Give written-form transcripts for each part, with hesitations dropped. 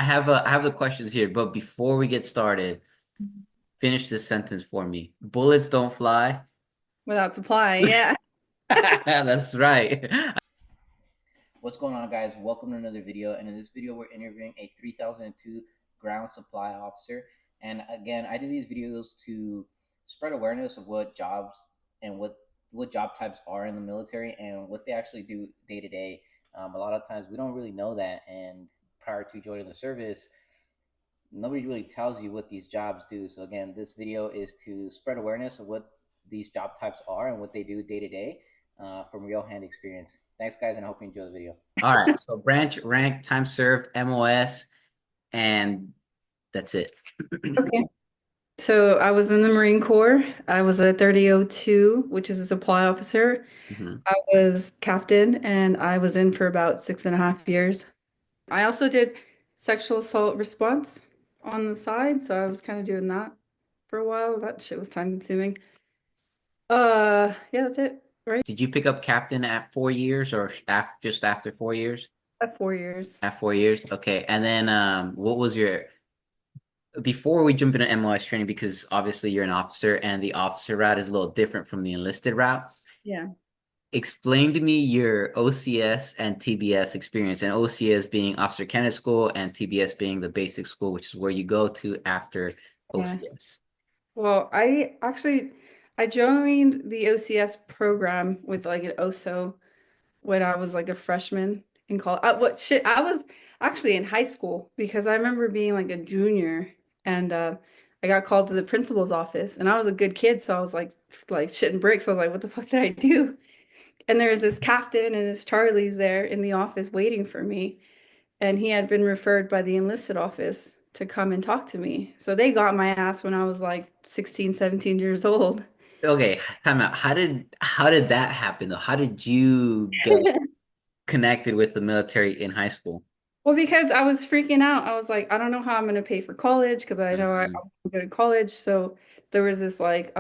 I have the questions here, but before we get started, finish this sentence for me. Bullets don't fly. Without supply, yeah. That's right. What's going on, guys? Welcome to another video. And in this video, we're interviewing a 3002 ground supply officer. And again, I do these videos to spread awareness of what jobs and what job types are in the military and what they actually do day to day. A lot of times we don't really know that. And prior to joining the service, nobody really tells you what these jobs do. So again, this video is to spread awareness of what these job types are and what they do day to day from real hand experience. Thanks, guys, and I hope you enjoy the video. All right, so branch, rank, time served, MOS, and that's it. Okay. So I was in the Marine Corps. I was a 3002, which is a supply officer. Mhm. I was captain and I was in for about 6.5 years. I also did sexual assault response on the side, so I was kind of doing that for a while. That shit was time consuming. Yeah, that's it, right? Did you pick up captain at 4 years or just after 4 years? At 4 years. At 4 years, okay. And then what was your before we jump into MOS training, because obviously you're an officer and the officer route is a little different from the enlisted route. Yeah. Explain to me your OCS and TBS experience, and OCS being Officer Candidate School and TBS being the basic school, which is where you go to after Yeah. OCS. Well, I joined the OCS program with like an OSO when I was like a freshman in college. What shit? I was actually in high school because I remember being like a junior and I got called to the principal's office and I was a good kid, so I was like shitting bricks. I was like, what the fuck did I do? And there was this captain and this Charlie's there in the office waiting for me, and he had been referred by the enlisted office to come and talk to me. So they got my ass when I was like 16, 17 years old. Okay, time out. How did that happen though? How did you get connected with the military in high school? Well, because I was freaking out. I was like, I don't know how I'm going to pay for college because I know Hmm. I'm going to college. So there was this like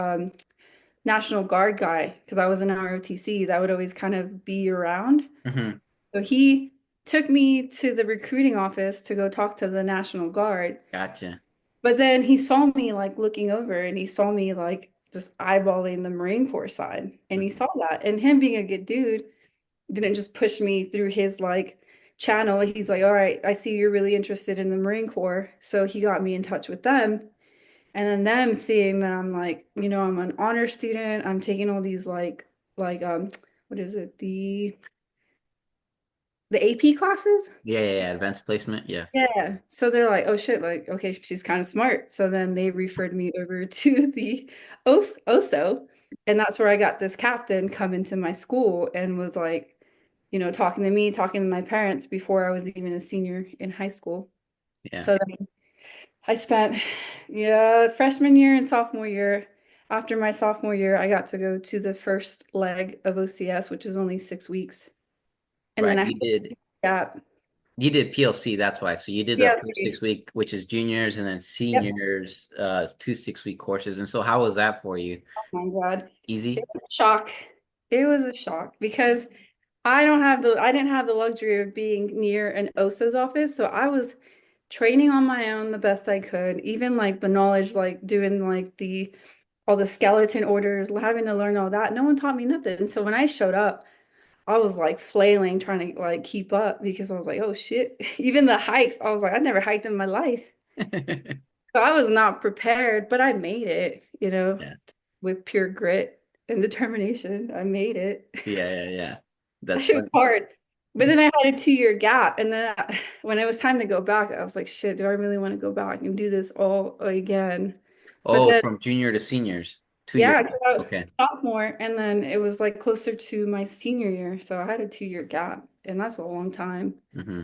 National Guard guy because I was in ROTC that would always kind of be around. Hmm. So he took me to the recruiting office to go talk to the National Guard. Gotcha. But then he saw me like looking over and he saw me like just eyeballing the Marine Corps side. And he Hmm. saw that. And him being a good dude didn't just push me through his like channel. He's like, all right, I see you're really interested in the Marine Corps. So he got me in touch with them. And then them seeing that I'm like, I'm an honor student. I'm taking all these like what is it? The AP classes? Yeah, yeah, yeah. Advanced placement. Yeah. Yeah. So they're like, oh shit, like, okay, she's kind of smart. So then they referred me over to the OSO. And that's where I got this captain come into my school and was like, talking to me, talking to my parents before I was even a senior in high school. Yeah. So then I spent, yeah, freshman year and sophomore year. After my sophomore year, I got to go to the first leg of OCS, which is only 6 weeks. And then Right. I had You a did. gap. You did PLC, that's why. So you did the Yes. first 6 week, which is juniors, and then Yep. seniors, 2 6 week courses. And so how was that for you? Oh my God. It Easy? was a shock. It was a shock because I didn't have the luxury of being near an OSO's office. So I was training on my own the best I could, even like the knowledge, like doing like all the skeleton orders, having to learn all that. No one taught me nothing. So when I showed up, I was like flailing, trying to like keep up because I was like, oh shit. Even the hikes, I was like, I never hiked in my life. So I was not prepared, but I made it, Yeah. with pure grit and determination. I made it. Yeah, yeah, yeah. That That's shit was funny. hard. But then I had a 2 year gap. And then when it was time to go back, I was like, shit, do I really want to go back and do this all again? But Oh, then, from junior to seniors, 2 years. yeah, 'cause I was Okay. sophomore, and then it was like closer to my senior year. So I had a 2 year gap, and that's a long time. Hmm.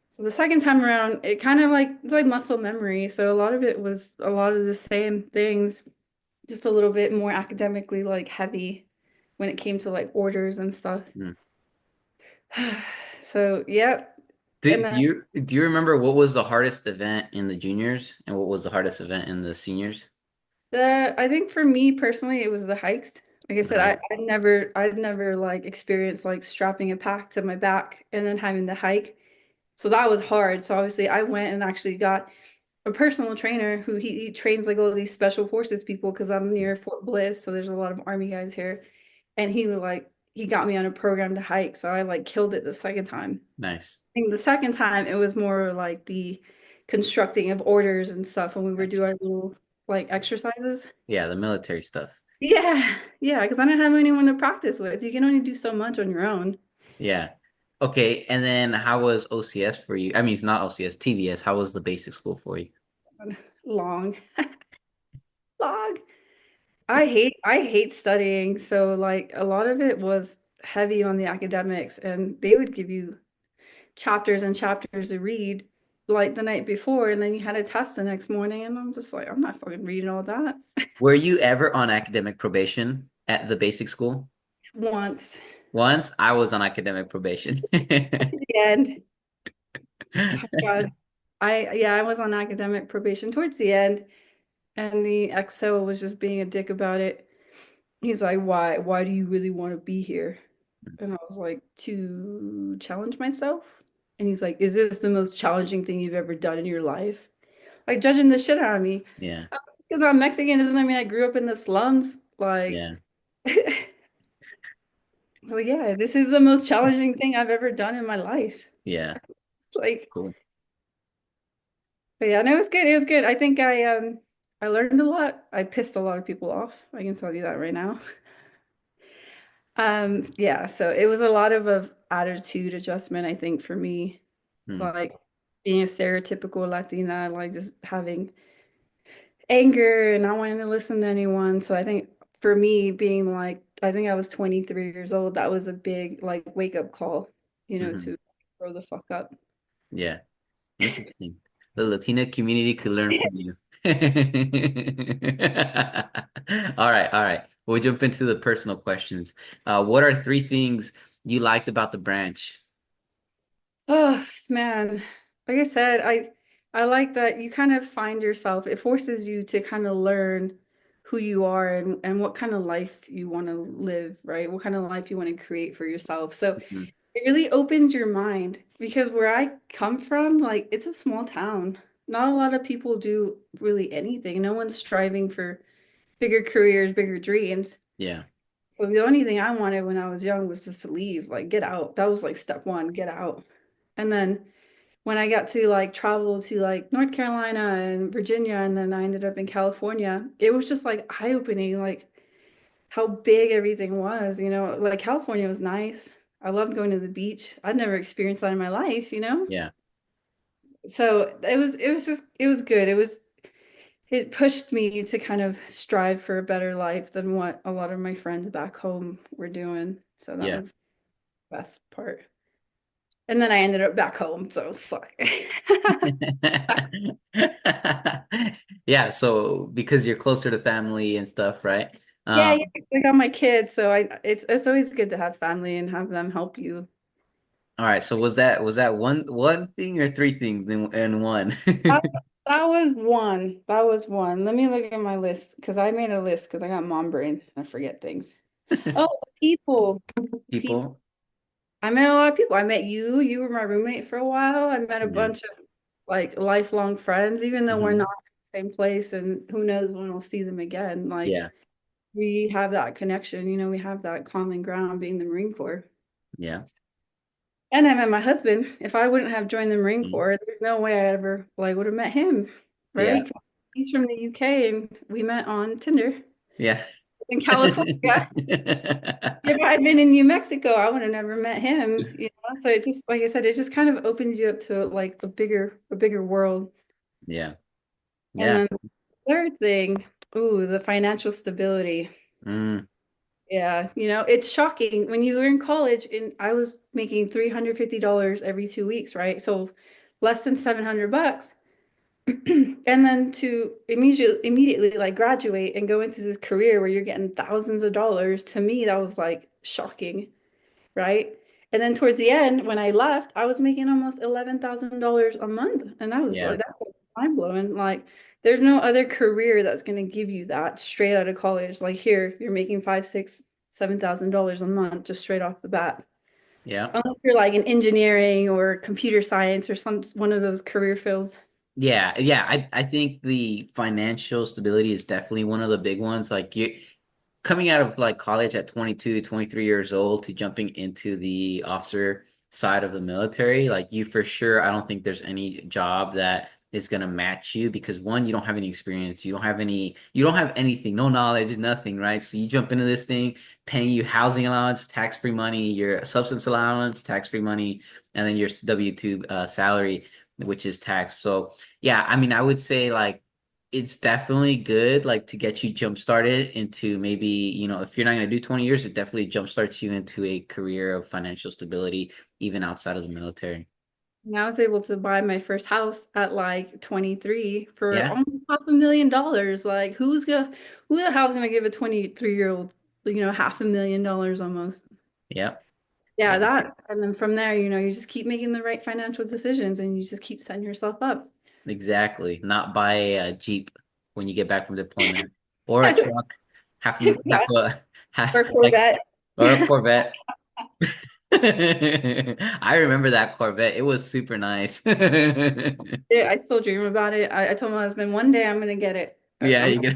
So the second time around, it kind of like it's like muscle memory. So a lot of it was a lot of the same things, just a little bit more academically like heavy when it came to like orders and stuff. So, yep. And Do then you remember what was the hardest event in the juniors and what was the hardest event in the seniors? I think for me personally, it was the hikes. Like I The said, hike. I'd never like experienced like strapping a pack to my back and then having to hike. So that was hard. So obviously I went and actually got a personal trainer who he trains like all these special forces people because I'm near Fort Bliss, so there's a lot of army guys here. And he was like he got me on a program to hike, so I like killed it the second time. Nice. I think the second time it was more like the constructing of orders and stuff when we were doing Gotcha. our little like exercises. Yeah, the military stuff. Yeah, yeah, because I didn't have anyone to practice with. You can only do so much on your own. Yeah. Okay, and then how was OCS for you? I mean, it's not OCS, TVS. How was the basic school for you? Long, long. I hate studying, so like a lot of it was heavy on the academics, and they would give you chapters and chapters to read like the night before, and then you had a test the next morning, and I'm just like, I'm not fucking reading all that. Were you ever on academic probation at the basic school? Once Once I was on academic probation. at the end, oh God, I was on academic probation towards the end, and the XO was just being a dick about it. He's like, why do you really want to be here? And I was like, to challenge myself. And he's like, is this the most challenging thing you've ever done in your life? Like judging the shit out of me. Yeah, Because I'm Mexican doesn't mean I grew up in the slums. Like, yeah, well, yeah, this is the most challenging thing I've ever done in my life. yeah. Like, Cool. but yeah, no, it was good. It was good. I think I learned a lot. I pissed a lot of people off. I can tell you that right now. Yeah, so it was a lot of attitude adjustment, I think, for me. Hmm. Like being a stereotypical Latina, like just having anger and not wanting to listen to anyone. So I think for me, being like, I think I was 23 years old, that was a big like wake up call, Hmm. to grow the fuck up. Yeah. Interesting. The Latina community could learn from you. All right, all right. We'll jump into the personal questions. What are three things you liked about the branch? Oh man. Like I said, I like that you kind of find yourself. It forces you to kind of learn who you are and what kind of life you want to live, right? What kind of life you want to create for yourself. So Mhm. it really opens your mind because where I come from, like it's a small town. Not a lot of people do really anything. No one's striving for bigger careers, bigger dreams. Yeah, So the only thing I wanted when I was young was just to leave, like get out. That was like step one, get out. And then when I got to like travel to like North Carolina and Virginia, and then I ended up in California, it was just like eye-opening, like how big everything was, like California was nice. I loved going to the beach. I'd never experienced that in my life. yeah, So it was good. It pushed me to kind of strive for a better life than what a lot of my friends back home were doing. So that yeah. was the best part. And then I ended up back home, so fuck. Yeah, so because you're closer to family and stuff, right? Yeah, yeah, Um, I got my kids, so it's always good to have family and have them help you. all right, so was that one thing or three things in one? That, that was one. That was one. Let me look at my list because I made a list because I got mom brain. I forget things. Oh, people. People. People? I met a lot of people. I met you. You were my roommate for a while. I met a Yeah. bunch of like lifelong friends, even though we're Hmm. not in the same place and who knows when we'll see them again. Like Yeah. we have that connection, we have that common ground being the Marine Corps. Yeah. And I met my husband. If I wouldn't have joined the Marine Mhm. Corps, there's no way I ever like would have met him, Yeah. right? He's from the UK and we met on Tinder Yeah. in California. If I had been in New Mexico, I would have never met him. So it just, like I said, it just kind of opens you up to like a bigger world. Yeah. And Yeah. then the third thing, ooh, the financial stability. Mm, Yeah, it's shocking. When you were in college and I was making $350 every 2 weeks, right? So less than 700 bucks. And then to immediately like graduate and go into this career where you're getting thousands of dollars, to me that was like shocking, right? And then towards the end, when I left, I was making almost $11,000 a month. And I was like, yeah. that was mind blowing. Like, there's no other career that's going to give you that straight out of college. Like here, you're making five, six, $7,000 a month just straight off the bat. Yeah. Unless you're like in engineering or computer science or some one of those career fields. Yeah, yeah. I think the financial stability is definitely one of the big ones. Like you coming out of like college at 22, 23 years old to jumping into the officer side of the military, like you for sure, I don't think there's any job that is gonna match you because one, you don't have any experience, you don't have anything, no knowledge, nothing, right? So you jump into this thing, paying you housing allowance, tax-free money, your substance allowance, tax-free money, and then your W-2 salary, which is taxed. So yeah, I mean, I would say like it's definitely good like to get you jump started into maybe, if you're not going to do 20 years, it definitely jump starts you into a career of financial stability even outside of the military. And I was able to buy my first house at like 23 for Yeah. almost $500,000. Like who the hell's gonna give a 23-year-old, $500,000 almost? Yep. Yeah, Yeah. that. And then from there, you just keep making the right financial decisions and you just keep setting yourself up. Exactly. Not buy a Jeep when you get back from deployment or a truck, Yeah, half or like Corvette. or a Corvette. I remember that Corvette. It was super nice. Yeah, I still dream about it. I told my husband one day I'm gonna get it. Yeah, I'm you get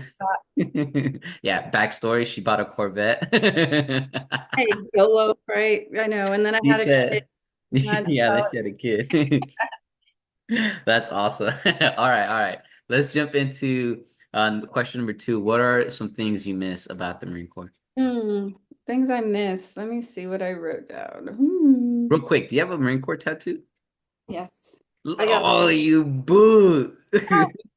Yeah, backstory, she bought a Corvette. Hey, YOLO, right? I know. And then I He had a kid. said, And I yeah, that felt, she had a kid. That's awesome. All right, all right. Let's jump into question number two. What are some things you miss about the Marine Corps? hmm, things I miss. Let me see what I wrote down. Real quick, do you have a Marine Corps tattoo? Yes. I got Oh, you boo.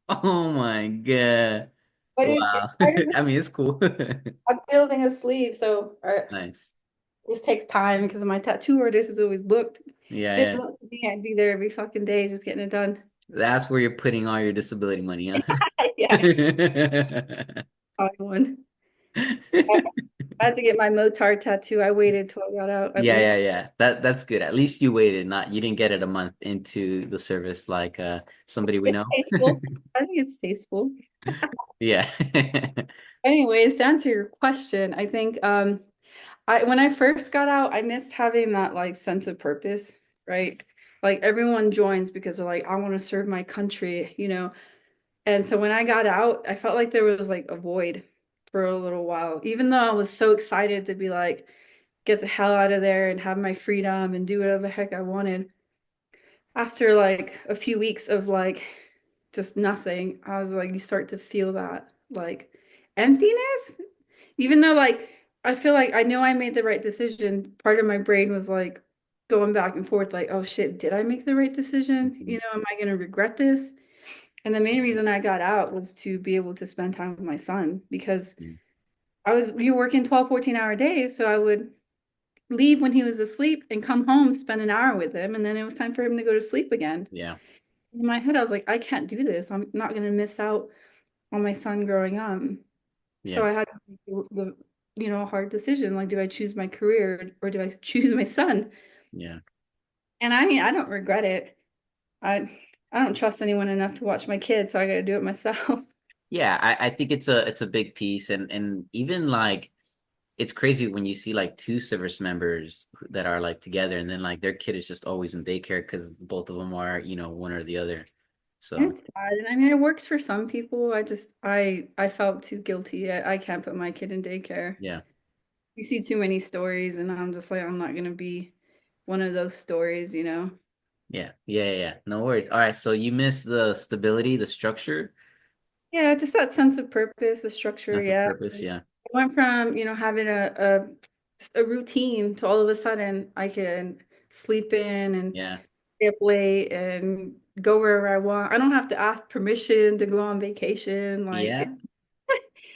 Oh my God. but Wow. I mean, it's cool. I'm building a sleeve, so Nice. this takes time because my tattoo artist is always booked. Yeah, Didn't yeah. look at me, I'd be there every fucking day just getting it done. That's where you're putting all your disability money, huh? Yeah, I one. I had to get my Motard tattoo. I waited till I got out at Yeah, least. yeah, yeah. That's good. At least you waited, not you didn't get it a month into the service like somebody we It's know. tasteful. I think it's tasteful. Yeah. Anyways, to answer your question, I think I when I first got out, I missed having that like sense of purpose, right? Like everyone joins because they're like, I want to serve my country. And so when I got out, I felt like there was like a void for a little while, even though I was so excited to be like, get the hell out of there and have my freedom and do whatever the heck I wanted. After like a few weeks of like just nothing, I was like, you start to feel that like emptiness. Even though like I feel like I know I made the right decision, part of my brain was like going back and forth, like, oh shit, did I make the right decision? Mhm. Am I gonna regret this? And the main reason I got out was to be able to spend time with my son because we were working 12, 14-hour days. So I would leave when he was asleep and come home, spend an hour with him, and then it was time for him to go to sleep again. Yeah. In my head, I was like, I can't do this. I'm not going to miss out on my son growing up. So Yeah. I had to make hard decision. Like, do I choose my career or do I choose my son? Yeah. And I mean, I don't regret it. I don't trust anyone enough to watch my kids, so I got to do it myself. Yeah, I think it's a big piece and even like it's crazy when you see like two service members that are like together and then like their kid is just always in daycare because both of them are, one or the other. So, It's sad. And I mean, it works for some people. I felt too guilty. I can't put my kid in daycare. yeah. You see too many stories, and I'm just like, I'm not gonna be one of those stories. Yeah. Yeah, yeah, yeah. No worries. All right, so you miss the stability, the structure, Yeah, just that sense of purpose, the structure. sense of Yeah, purpose, I yeah. went from having a routine to all of a sudden I can sleep in and Yeah. stay up late and go wherever I want. I don't have to ask permission to go on vacation. Yeah.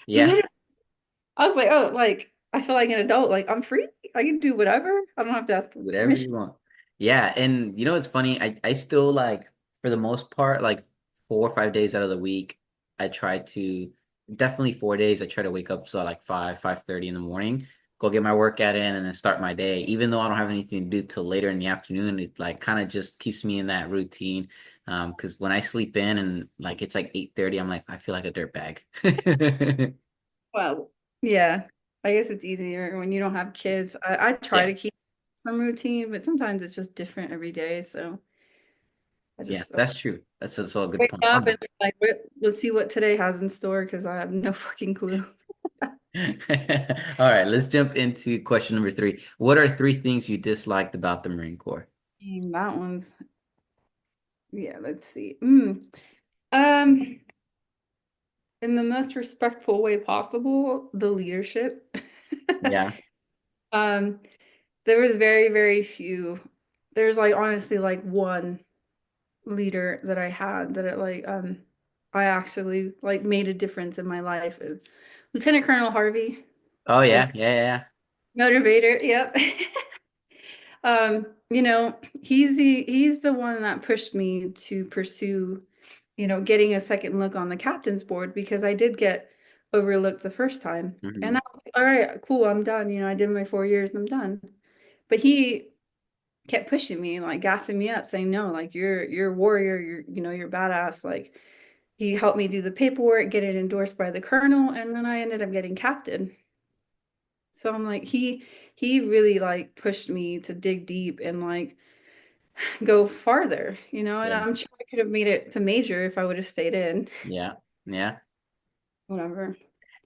Yeah. Literally, I was like, oh, like I feel like an adult. Like I'm free. I can do whatever. I don't have to ask for Whatever permission. you want. Yeah, and you know what's funny? I still like for the most part, like 4 or 5 days out of the week, I try to definitely 4 days, I try to wake up so like 5:30 in the morning, go get my workout in and then start my day. Even though I don't have anything to do till later in the afternoon, it like kind of just keeps me in that routine. Because when I sleep in and like it's like 8:30, I'm like, I feel like a dirt bag. Well, yeah. I guess it's easier when you don't have kids. I try Yeah. to keep some routine, but sometimes it's just different every day. So I Yeah, just that's true. That's all a good wake point. up and like, let's see what today has in store because I have no fucking clue. All right, let's jump into question number three. What are three things you disliked about the Marine Corps? That one's, yeah, let's see. Um, in the most respectful way possible, the leadership. Yeah. Um, there was very, very few. There's like honestly like one leader that I had that I actually like made a difference in my life. Lieutenant Colonel Harvey, Oh like yeah, yeah, yeah. motivator. Yep. He's the one that pushed me to pursue, getting a second look on the captain's board because I did get overlooked the first time. And Hmm. I was like, all right, cool, I'm done. I did my 4 years and I'm done. But he kept pushing me, like gassing me up, saying, no, like you're a warrior, you're badass. Like he helped me do the paperwork, get it endorsed by the colonel, and then I ended up getting captain. So I'm like, he really like pushed me to dig deep and like go farther, and Yeah, I'm sure I could have made it to major if I would have stayed in. yeah, yeah. Whatever.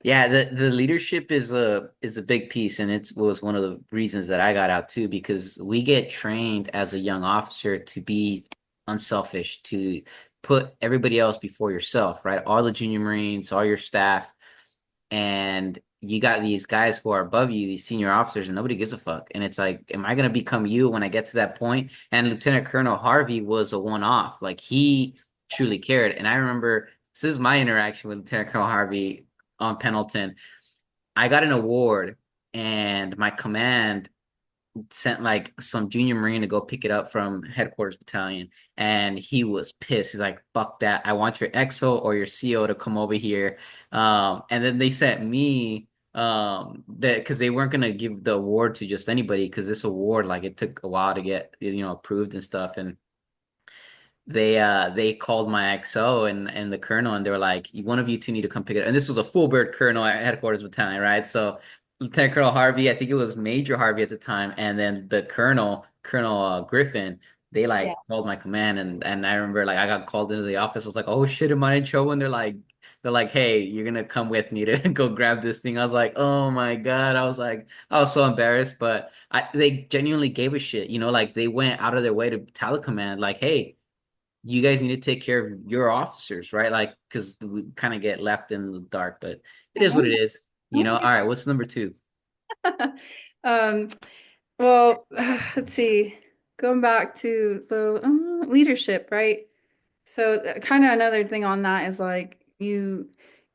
Yeah, the leadership is a big piece, and it was one of the reasons that I got out too, because we get trained as a young officer to be unselfish, to put everybody else before yourself, right? All the junior Marines, all your staff, and you got these guys who are above you, these senior officers, and nobody gives a fuck. And it's like, am I gonna become you when I get to that point? And Lieutenant Colonel Harvey was a one-off. Like he truly cared. And I remember this is my interaction with Lieutenant Colonel Harvey on Pendleton. I got an award, and my command sent like some junior Marine to go pick it up from headquarters battalion. And he was pissed. He's like, fuck that. I want your XO or your CO to come over here. And then they sent me that because they weren't gonna give the award to just anybody because this award, like it took a while to get, approved and stuff. And they called my XO and the colonel, and they were like, one of you two need to come pick it up. And this was a full bird colonel at headquarters battalion, right? So Lieutenant Colonel Harvey, I think it was Major Harvey at the time, and then the Colonel Griffin, they Yeah. like called my command, and I remember like I got called into the office. I was like, oh shit, am I in trouble? And they're like, hey, you're gonna come with me to go grab this thing. I was like, oh my God. I was so embarrassed, but they genuinely gave a shit, like they went out of their way to tell the command, like, hey, you guys need to take care of your officers, right? Like, because we kind of get left in the dark, but it is what it is, All right, what's number two? Um, well, let's see. Going back to leadership, right? So kind of another thing on that is like you're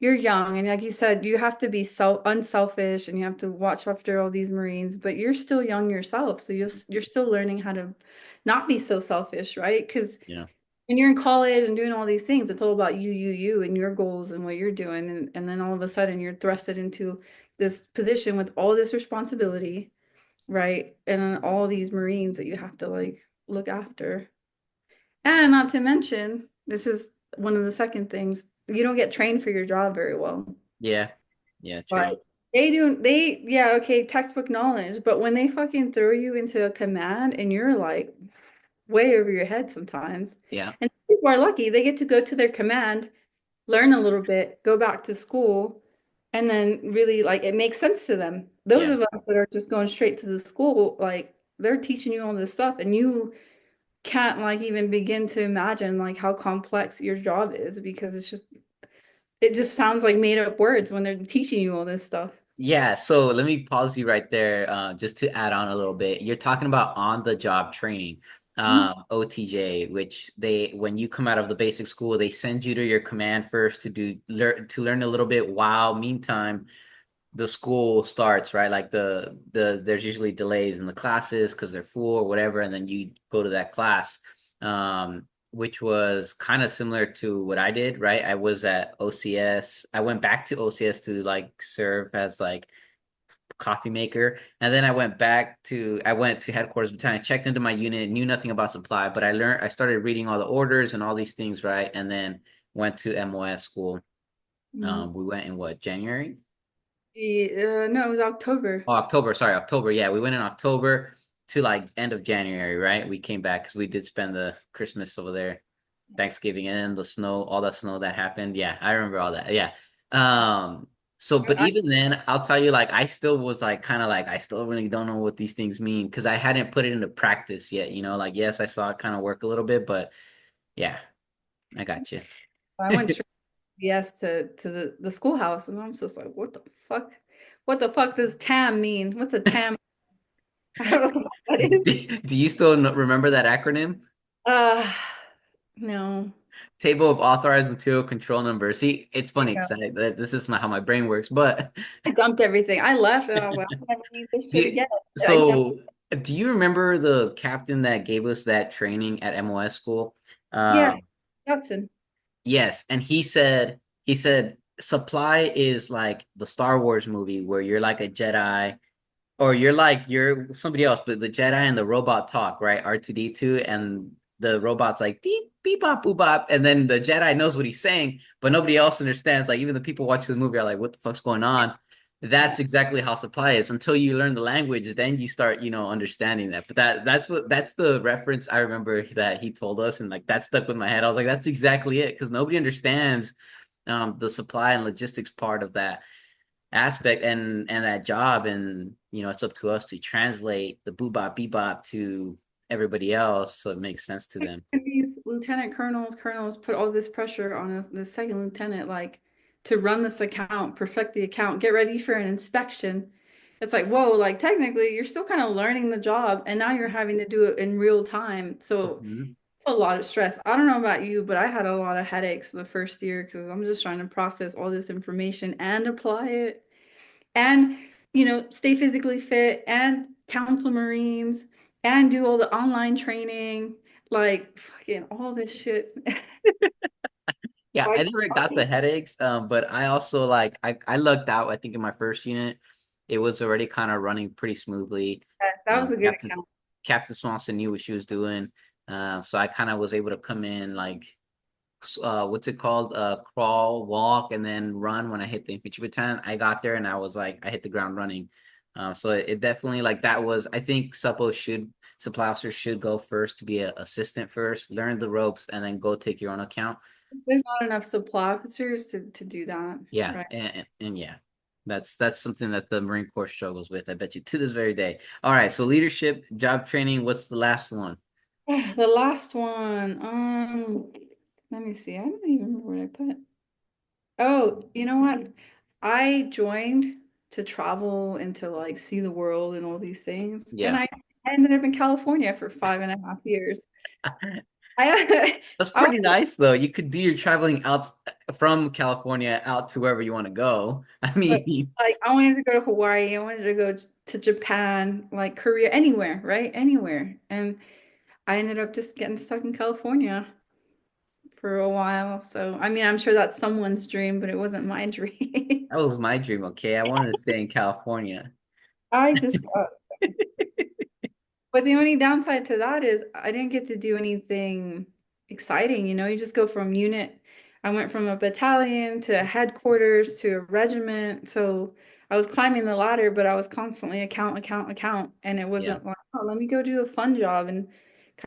young and like you said, you have to be unselfish and you have to watch after all these Marines, but you're still young yourself. So you're still learning how to not be so selfish, right? Because Yeah, when you're in college and doing all these things, it's all about you and your goals and what you're doing. And then all of a sudden you're thrusted into this position with all this responsibility, right? And then all these Marines that you have to like look after. And not to mention, this is one of the second things, you don't get trained for your job very well. yeah, yeah, true. But yeah, okay, textbook knowledge, but when they fucking throw you into a command and you're like way over your head sometimes, Yeah, and people are lucky, they get to go to their command, learn a little bit, go back to school, and then really like it makes sense to them. Those yeah. of us that are just going straight to the school, like they're teaching you all this stuff and you can't like even begin to imagine like how complex your job is because it just sounds like made up words when they're teaching you all this stuff. Yeah, so let me pause you right there, just to add on a little bit. You're talking about on the job training, Mhm. OTJ, which when you come out of the basic school, they send you to your command first to learn a little bit while meantime the school starts, right? Like there's usually delays in the classes because they're full or whatever, and then you go to that class, which was kind of similar to what I did, right? I was at OCS. I went back to OCS to like serve as like coffee maker, and then I went to headquarters battalion, checked into my unit, knew nothing about supply, but I started reading all the orders and all these things, right? And then went to MOS school. Mhm. We went in what, January? No, it was October. Oh, October. Sorry, October. Yeah, we went in October. to like end of January, right? We came back because we did spend the Christmas over there, Thanksgiving, and the snow, all the snow that happened. Yeah, I remember all that. Yeah. Um, so, but I, even then, I'll tell you, like, I still was like, kind of like, I still really don't know what these things mean because I hadn't put it into practice yet. Like, yes, I saw it kind of work a little bit, but yeah, I got you. I went straight yes to the schoolhouse, and I'm just like, what the fuck? What the fuck does TAM mean? What's a TAM? I don't know what the fuck that is. Do you still remember that acronym? Uh, no. Table of authorized material control number. See, it's funny Yeah. because this is not how my brain works, but I dumped everything. I left, and I was like, I never need this do shit you, again. I dumped. so do you remember the captain that gave us that training at MOS school? Yeah, Um, Hudson. yes, and he said supply is like the Star Wars movie where you're like a Jedi or you're somebody else, but the Jedi and the robot talk, right? R2D2 and the robot's like beep beep bop boop bop, and then the Jedi knows what he's saying, but nobody else understands. Like even the people watching the movie are like, "What the fuck's going on?" Yeah. That's exactly how supply is. Until you learn the language, then you start, understanding that. But that's the reference I remember that he told us, and like that stuck with my head. I was like, that's exactly it, because nobody understands the supply and logistics part of that aspect and that job, and it's up to us to translate the boobop bebop to everybody else so it makes sense to Like, them. and these lieutenant colonels put all this pressure on us, the second lieutenant, like to run this account, perfect the account, get ready for an inspection. It's like, whoa, like technically you're still kind of learning the job and now you're having to do it in real time. So Mhm. it's a lot of stress. I don't know about you, but I had a lot of headaches the first year because I'm just trying to process all this information and apply it and, stay physically fit and counsel Marines and do all the online training, like fucking all this shit. Yeah, I Like, never got the headaches, but I also like I lucked out. I think in my first unit it was already kind of running pretty smoothly. that was a good Captain account. Captain Swanson knew what she was doing, so I kind of was able to come in like what's it called? Crawl, walk, and then run when I hit the infantry battalion. I got there and I was like, I hit the ground running. So it definitely like that was, I think supply officers should go first to be an assistant first, learn the ropes, and then go take your own account. There's not enough supply officers to do that, Yeah, right? and yeah, that's something that the Marine Corps struggles with. I bet you to this very day. All right, so leadership, job training. What's the last one? The last one, let me see. I don't even remember what I put. Oh, you know what? I joined to travel and to like see the world and all these things. And Yeah. I ended up in California for 5.5 years. I That's I pretty nice though. You could do your traveling out from California out to wherever you want to go. I mean, like I wanted to go to Hawaii. I wanted to go to Japan, like Korea, anywhere, right? Anywhere. And I ended up just getting stuck in California for a while. So, I mean, I'm sure that's someone's dream, but it wasn't my dream. that was my dream, okay? I wanted to stay in California. I just But the only downside to that is I didn't get to do anything exciting. You just go from unit. I went from a battalion to a headquarters to a regiment. So I was climbing the ladder, but I was constantly account. And it Yeah. wasn't like, oh, let me go do a fun job and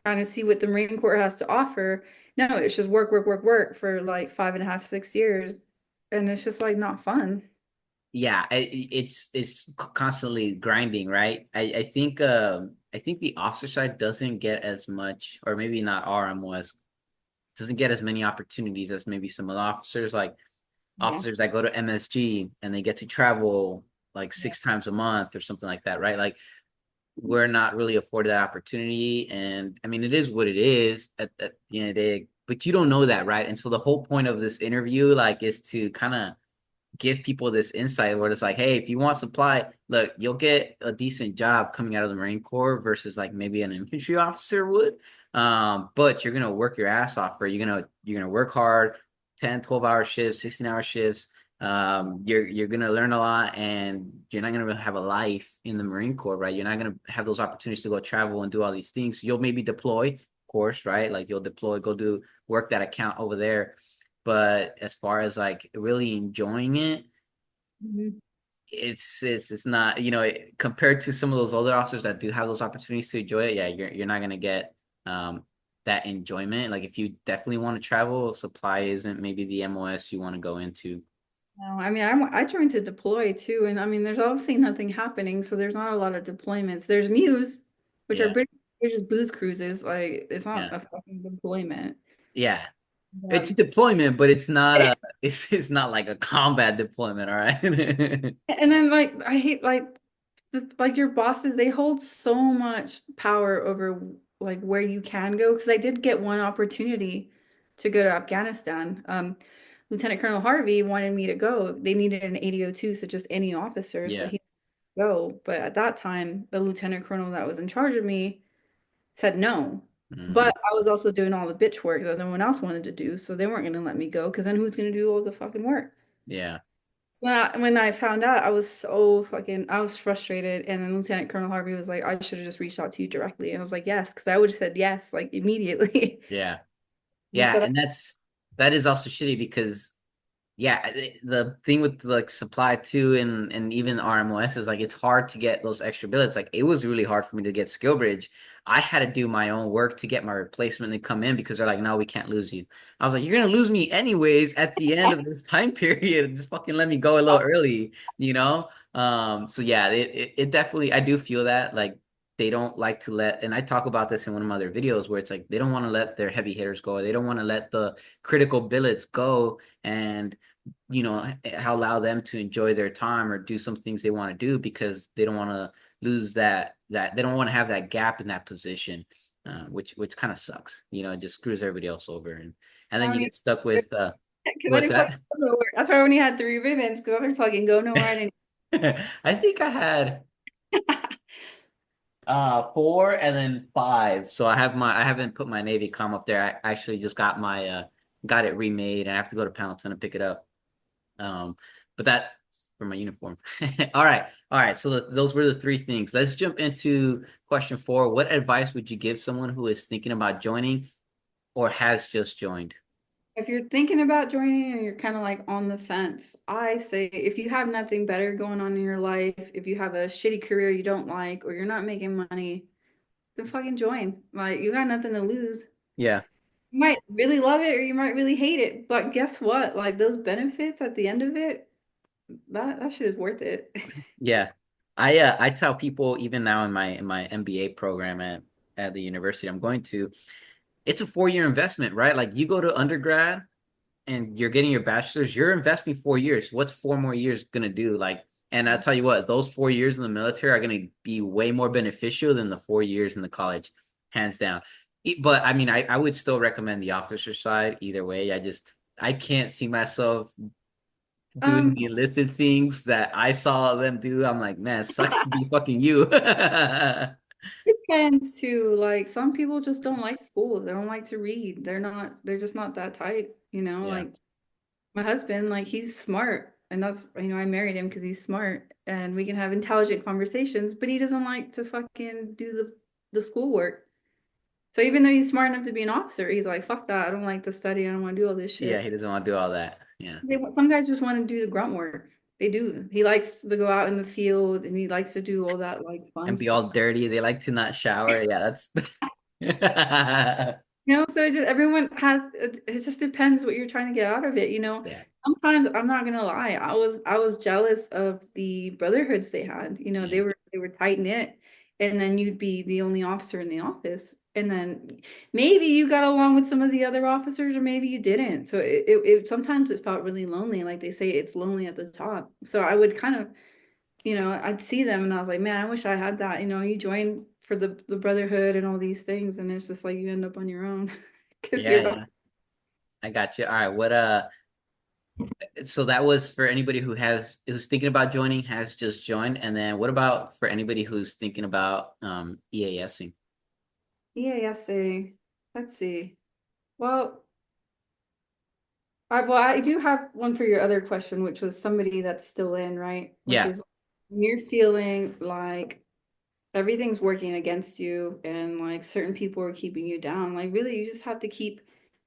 kind of see what the Marine Corps has to offer. No, it's just work for like 5.5, 6 years. And it's just like not fun. Yeah, it's constantly grinding, right? I think the officer side doesn't get as much, or maybe not RMOS doesn't get as many opportunities as maybe some of the officers, like Yeah. officers that go to MSG and they get to travel like Yeah. 6 times a month or something like that, right? Like we're not really afforded that opportunity. And I mean, it is what it is at the end of the day, but you don't know that, right? And so the whole point of this interview, like, is to kind of give people this insight where it's like, hey, if you want supply, look, you'll get a decent job coming out of the Marine Corps versus like maybe an infantry officer would. But you're gonna work your ass off for you're gonna work hard, 10, 12 hour shifts, 16-hour shifts. You're gonna learn a lot and you're not gonna have a life in the Marine Corps, right? You're not gonna have those opportunities to go travel and do all these things. You'll maybe deploy, of course, right? Like you'll deploy, go do work that account over there, but as far as like really enjoying it, Mhm. it's not, compared to some of those other officers that do have those opportunities to enjoy it. Yeah, you're not gonna get um that enjoyment. Like if you definitely want to travel, supply isn't maybe the MOS you want to go into. No, I mean, I trying to deploy too, and I mean, there's obviously nothing happening, so there's not a lot of deployments. There's Muse, which are Yeah, British, they're just booze cruises. Like, it's yeah, not a fucking deployment. yeah. It's Um, deployment, but it's not a it's not like a combat deployment, all right? and then like I hate like your bosses, they hold so much power over like where you can go. Because I did get one opportunity to go to Afghanistan. Lieutenant Colonel Harvey wanted me to go. They needed an ADO2, so just any officer, so Yeah. he go. But at that time, the lieutenant colonel that was in charge of me said no. Mm, But I was also doing all the bitch work that no one else wanted to do, so they weren't going to let me go. Because then who's going to do all the fucking work? yeah. So when I found out, I was so fucking, I was frustrated. And then Lieutenant Colonel Harvey was like, I should have just reached out to you directly. And I was like, yes, because I would have said yes, like immediately. Yeah. Yeah, Instead of, and that is also shitty because yeah, the thing with like supply too, and even RMOS is like it's hard to get those extra billets. Like it was really hard for me to get skill bridge. I had to do my own work to get my replacement to come in because they're like, no, we can't lose you. I was like, you're gonna lose me anyways at the end of this time period. Just fucking let me go a little early, you know? So yeah, it definitely I do feel that like they don't like to let, and I talk about this in one of my other videos where it's like they don't want to let their heavy hitters go. They don't want to let the critical billets go and how allow them to enjoy their time or do some things they want to do because they don't want to lose that they don't want to have that gap in that position, which kind of sucks. It just screws everybody else over, and I then don't you even, get stuck with because I what's didn't fucking that? go nowhere. That's why I only had three ribbons, because I didn't fucking go nowhere. I didn't. I think I had four and then five. So I haven't put my Navy com up there. I actually just got it remade and I have to go to Pendleton to pick it up. But that's for my uniform. All right. All right. So those were the three things. Let's jump into question four. What advice would you give someone who is thinking about joining or has just joined? If you're thinking about joining and you're kind of like on the fence, I say if you have nothing better going on in your life, if you have a shitty career you don't like, or you're not making money, then fucking join. Like, you got nothing to lose. Yeah. You might really love it or you might really hate it, but guess what? Like, those benefits at the end of it, that shit is worth it. Yeah. I tell people even now in my MBA program at the university I'm going to, it's a 4 year investment, right? Like you go to undergrad and you're getting your bachelor's, you're investing 4 years. What's 4 more years gonna do? Like, and I'll tell you what, those 4 years in the military are gonna be way more beneficial than the 4 years in the college, hands down. But I mean, I would still recommend the officer side either way. I can't see myself doing Um, the enlisted things that I saw them do. I'm like, man, it sucks to be fucking you. Depends too. Like, some people just don't like school. They don't like to read. They're just not that type, you know? Yeah, Like, my husband, like, he's smart. And that's, I married him because he's smart and we can have intelligent conversations, but he doesn't like to fucking do the schoolwork. So even though he's smart enough to be an officer, he's like, fuck that. I don't like to study. I don't want to do all this yeah, shit. he doesn't want to do all that. Yeah. Some guys just want to do the grunt work. They do. He likes to go out in the field and he likes to do all that like fun And be stuff. all dirty. They like to not shower. Yeah, that's So everyone has it just depends what you're trying to get out of it, you know. yeah, Sometimes I'm not gonna lie, I was jealous of the brotherhoods they had. You know, yeah, they were tight knit, and then you'd be the only officer in the office. And then maybe you got along with some of the other officers, or maybe you didn't. So it sometimes it felt really lonely. Like they say, it's lonely at the top. So I would kind of, I'd see them and I was like, man, I wish I had that. You join for the brotherhood and all these things, and it's just like you end up on your own because yeah, you're the yeah. I got you. All right. So that was for anybody who's thinking about joining, has just joined. And then what about for anybody who's thinking about EASing? EASA. Let's see. Well, I do have one for your other question, which was somebody that's still in, right? Which Yeah, is when you're feeling like everything's working against you and like certain people are keeping you down. Like, really, you just have to keep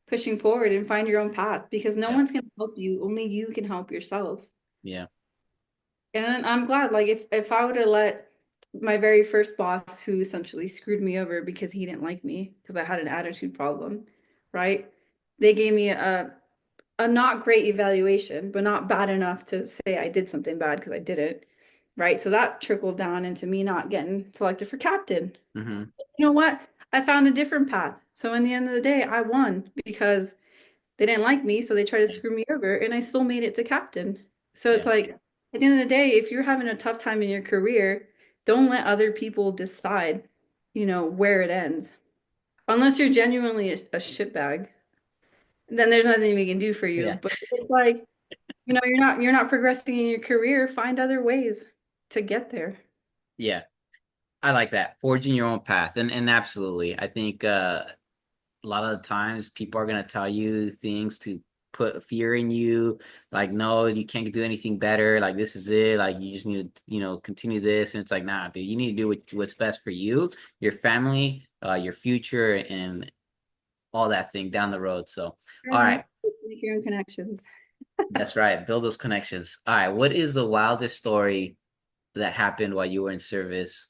pushing forward and find your own path, because no yeah, one's going to help you. Only you can help yourself. yeah. And I'm glad, like if I would have let my very first boss, who essentially screwed me over because he didn't like me because I had an attitude problem, right? They gave me a not great evaluation, but not bad enough to say I did something bad because I did it, right? So that trickled down into me not getting selected for captain. Hmm. You know what? I found a different path. So in the end of the day, I won because they didn't like me, so they tried to Yeah. screw me over, and I still made it to captain. So it's Yeah. like, at the end of the day, if you're having a tough time in your career, don't let other people decide, where it ends. Unless you're genuinely a shitbag, then there's nothing we can do for you. Yeah. But it's like, you're not progressing in your career, find other ways to get there. Yeah. I like that. Forging your own path. And absolutely. I think a lot of the times people are gonna tell you things to put fear in you, like, no, you can't do anything better, like this is it, like you just need to, continue this. And it's like, nah, dude, you need to do what's best for you, your family, your future, and all that thing down the road. So, Your all own right, mistakes, make your own connections. that's right. Build those connections. All right, what is the wildest story that happened while you were in service?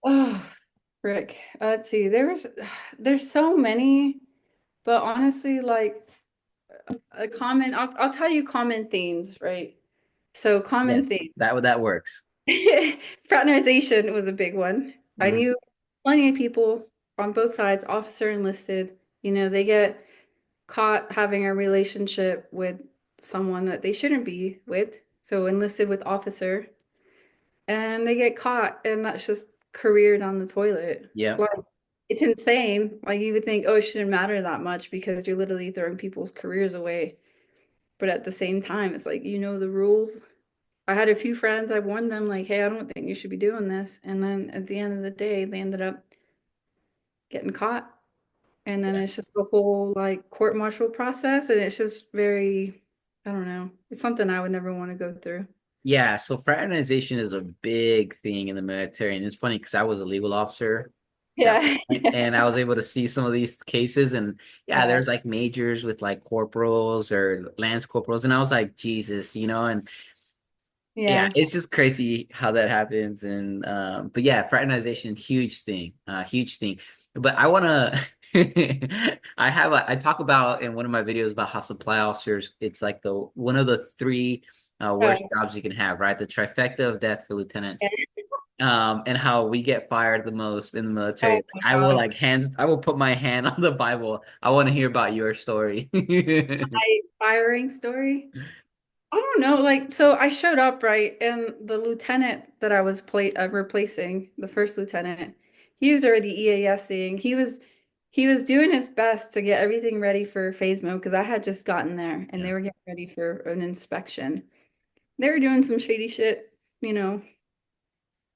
Oh, Rick. Let's see. There's so many, but honestly, like a common, I'll tell you common themes, right? So common Yes, themes. that works. Fraternization was a big one. I Hmm. knew plenty of people on both sides, officer enlisted. They get caught having a relationship with someone that they shouldn't be with. So enlisted with officer, and they get caught, and that's just career down the toilet. Yep. Like it's insane. Like you would think, oh, it shouldn't matter that much because you're literally throwing people's careers away. But at the same time, it's like you know the rules. I had a few friends, I warned them, like, hey, I don't think you should be doing this. And then at the end of the day, they ended up getting caught. And then Yeah. it's just the whole like court martial process. And it's just very, I don't know. It's something I would never want to go through. Yeah, so fraternization is a big thing in the military, and it's funny because I was a legal officer at Yeah. one point, and I was able to see some of these cases, and yeah, Yeah. there's like majors with like corporals or lance corporals, and I was like, Jesus, and yeah, Yeah. it's just crazy how that happens. And but yeah, fraternization, huge thing. But I wanna I talk about in one of my videos about how supply officers, it's like the one of the three worst Oh, jobs you can have, right? The trifecta of death for lieutenants. And how we get fired the most in the oh military. my God. I will put my hand on the Bible. I want to hear about your story. My firing story. I don't know. Like, so I showed up, right? And the lieutenant that I was replacing, the first lieutenant, he was already EASing. He was doing his best to get everything ready for phase mode because I had just gotten there and Yeah. they were getting ready for an inspection. They were doing some shady shit, you know.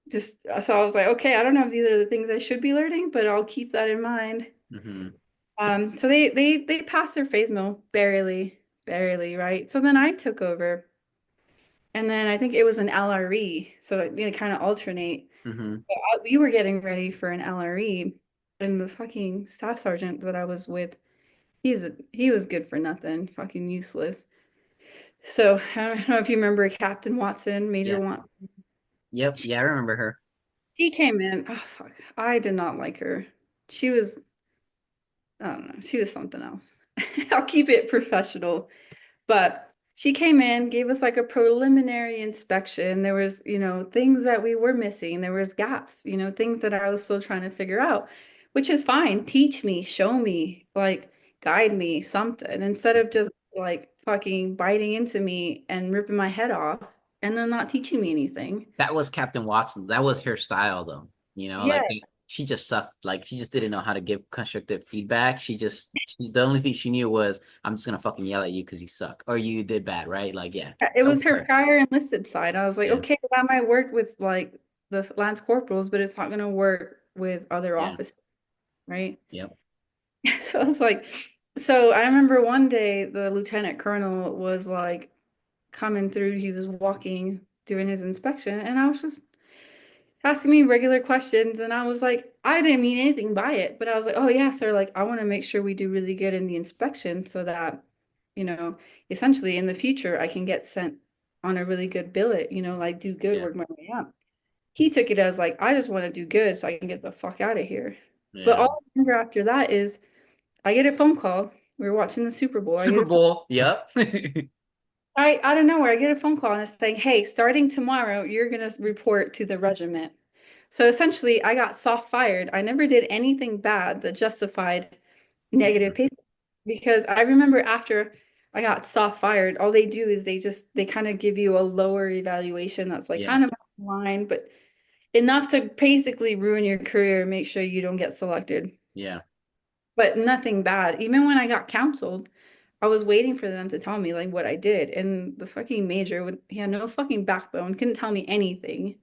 Just so I was like, okay, I don't know if these are the things I should be learning, but I'll keep that in mind. Hmm. So they passed their phase mode barely, barely, right? So then I took over. And then I think it was an LRE, so kind of alternate. Hmm. We were getting ready for an LRE, and the fucking staff sergeant that I was with, he was good for nothing, fucking useless. So I don't know if you remember Captain Watson, Major Yeah. Watson. Yep. Yeah, I remember her. She came in. Oh fuck, I did not like her. She was, I don't know, she was something else. I'll keep it professional. But she came in, gave us like a preliminary inspection. There was, things that we were missing. There was gaps, things that I was still trying to figure out, which is fine. Teach me, show me, like guide me, something, instead of just like fucking biting into me and ripping my head off and then not teaching me anything. That was Captain Watson. That was her style, though. Yeah, She just sucked. Like she just didn't know how to give constructive feedback. The only thing she knew was, I'm just gonna fucking yell at you because you suck or you did bad, right? Like, yeah, it that was was her her. prior enlisted side. I was like, Yeah, okay, that might work with like the lance corporals, but it's not going to work with other yeah, officers, right? yep. So I was like, so I remember one day the lieutenant colonel was like coming through, he was walking, doing his inspection, and I was just asking me regular questions. And I was like, I didn't mean anything by it, but I was like, oh, yeah, sir, like, I want to make sure we do really good in the inspection so that, you know, essentially in the future I can get sent. on a really good billet, like do good, Yeah. work my way up. He took it as like, I just want to do good so I can get the fuck out of here. But Yeah. all I remember after that is I get a phone call. We were watching the Super Bowl. Super Bowl. Yep. I out of nowhere, I get a phone call and it's saying, "Hey, starting tomorrow, you're gonna report to the regiment." So essentially, I got soft fired. I never did anything bad that justified Yeah. negative paper because I remember after I got soft fired, all they do is they kind of give you a lower evaluation that's like Yeah. kind of in line, but enough to basically ruin your career and make sure you don't get selected. Yeah. But nothing bad. Even when I got counseled, I was waiting for them to tell me like what I did. And the fucking major would he had no fucking backbone, couldn't tell me anything.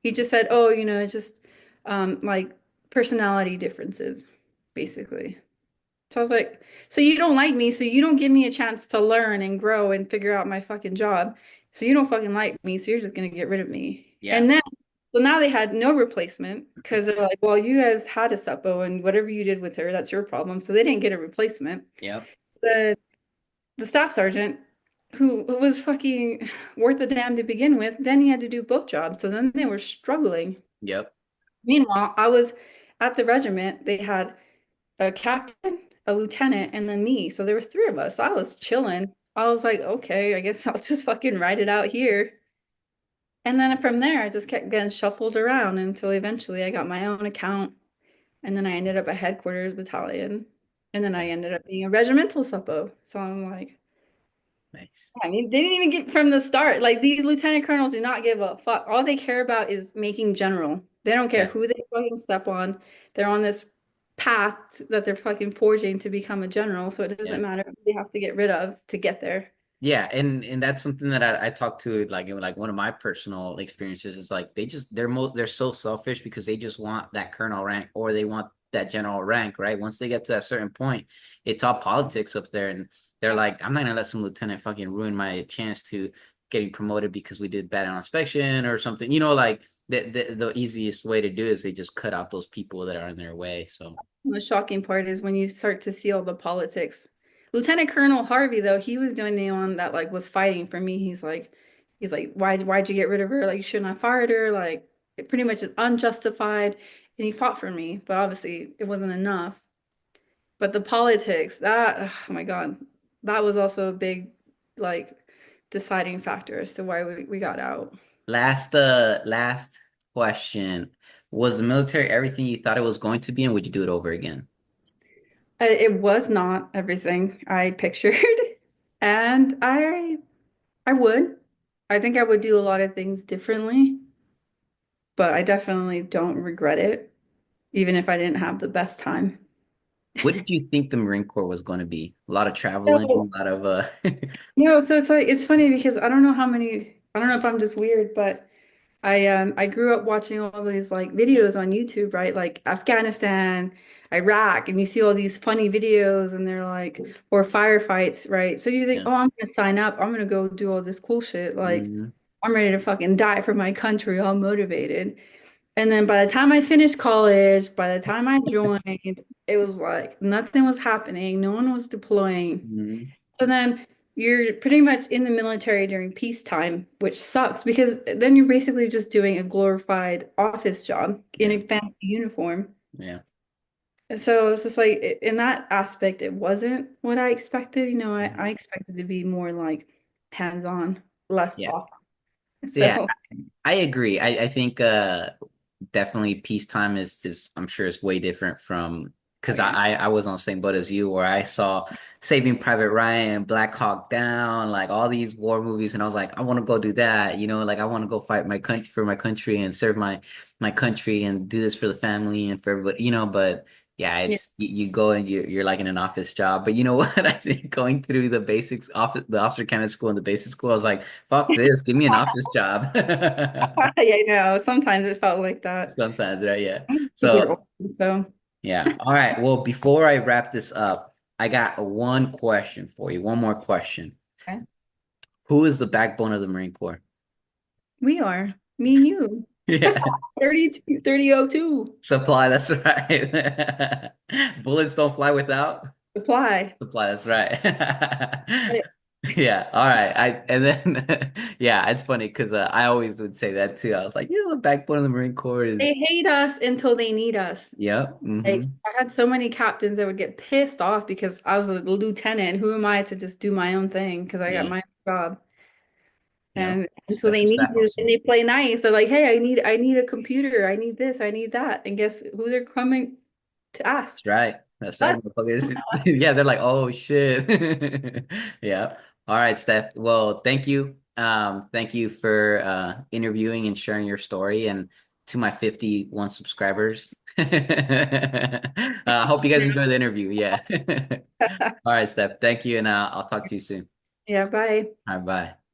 He just said, "Oh, it's just like personality differences, basically." So I was like, "So you don't like me, so you don't give me a chance to learn and grow and figure out my fucking job. So you don't fucking like me, so you're just gonna get rid of me." Yeah. And then so now they had no replacement because they're like, "Well, you guys had a Suppo and whatever you did with her, that's your problem." So they didn't get a replacement. Yep. The the staff sergeant who was fucking worth a damn to begin with, then he had to do both jobs. So then they were struggling. Yep. Meanwhile, I was at the regiment. They had a captain, a lieutenant, and then me. So there was three of us. So I was chilling. I was like, okay, I guess I'll just fucking ride it out here. And then from there, I just kept getting shuffled around until eventually I got my own account. And then I ended up a headquarters battalion. And then I ended up being a regimental suppo. So I'm like, Nice. I mean, they didn't even get from the start. Like these lieutenant colonels do not give a fuck. All they care about is making general. They don't care Yeah. who they fucking step on. They're on this path that they're fucking forging to become a general. So it Yeah. doesn't matter who they have to get rid of to get there. Yeah, and that's something that I talked to like in like one of my personal experiences is like they're so selfish because they just want that colonel rank or they want that general rank, right? Once they get to a certain point, it's all politics up there, and they're like, I'm not gonna let some lieutenant fucking ruin my chance to getting promoted because we did bad on inspection or something. Like the easiest way to do is they just cut out those people that are in their way. So The shocking part is when you start to see all the politics. Lieutenant Colonel Harvey, though, he was doing the one that like was fighting for me. He's like, why'd you get rid of her? Like, you shouldn't have fired her. Like, it pretty much is unjustified. And he fought for me, but obviously it wasn't enough. But the politics, that, oh my God, that was also a big, like, deciding factor as to why we got out. last question. Was the military everything you thought it was going to be, and would you do it over again? It was not everything I pictured, and I would. I think I would do a lot of things differently, but I definitely don't regret it, even if I didn't have the best time. What did you think the Marine Corps was going to be? A lot of traveling, So, a lot of so it's like it's funny because I don't know if I'm just weird, but I grew up watching all these like videos on YouTube, right? Like Afghanistan, Iraq, and you see all these funny videos and they're like or firefights, right? So you think, yeah. "Oh, I'm gonna sign up. I'm gonna go do all this cool shit. Like Hmm. I'm ready to fucking die for my country, all motivated." And then by the time I finished college, by the time I joined, it was like nothing was happening. No one was deploying. Hmm. So then you're pretty much in the military during peacetime, which sucks because then you're basically just doing a glorified office job in Yeah. a fancy uniform. Yeah. So it's just like in that aspect, it wasn't what I expected. I Mhm. expected to be more like hands-on, less Yeah. off. Yeah. So I agree. I think definitely peacetime is I'm sure is way different from oh because yeah. I was on the same boat as you where I saw Saving Private Ryan, Black Hawk Down, like all these war movies, and I was like, I want to go do that, like I want to go fight my country for my country and serve my country and do this for the family and for everybody, but yeah, Yeah. it's you go and you're like in an office job. But you know what? I think going through the basics office the officer candidate school and the basic school, I was like, fuck this, give me an office job. Yeah, I know. Sometimes it felt like that. Sometimes, right? Yeah. Super So, old, so yeah. All right. Well, before I wrap this up, I got one question for you. One more question. okay. Who is the backbone of the Marine Corps? We are. Me and you. Yeah. 32, 3002. Supply, that's right. Bullets don't fly without Supply. supply, that's right. Yeah, all right. I and then yeah, it's funny because I always would say that too. I was like, the backbone of the Marine Corps They is hate us until they need us. yep. Like I had so many captains that would get pissed off because I was a lieutenant. Who am I to just do my own thing? Because I got Yeah, my own job. yep. And until they Special need staff you also. and they play nice, they're like, hey, I need a computer, I need this, I need that. And guess who they're coming to ask? That's right. That's right, Us. motherfuckers. Yeah, they're like, oh shit. Yeah. All right, Steph. Well, thank you. Thank you for interviewing and sharing your story and to my 51 subscribers. I hope you guys enjoy the interview. Yeah. All right, Steph. Thank you, and I'll talk to you soon. Yeah, bye. All right, bye.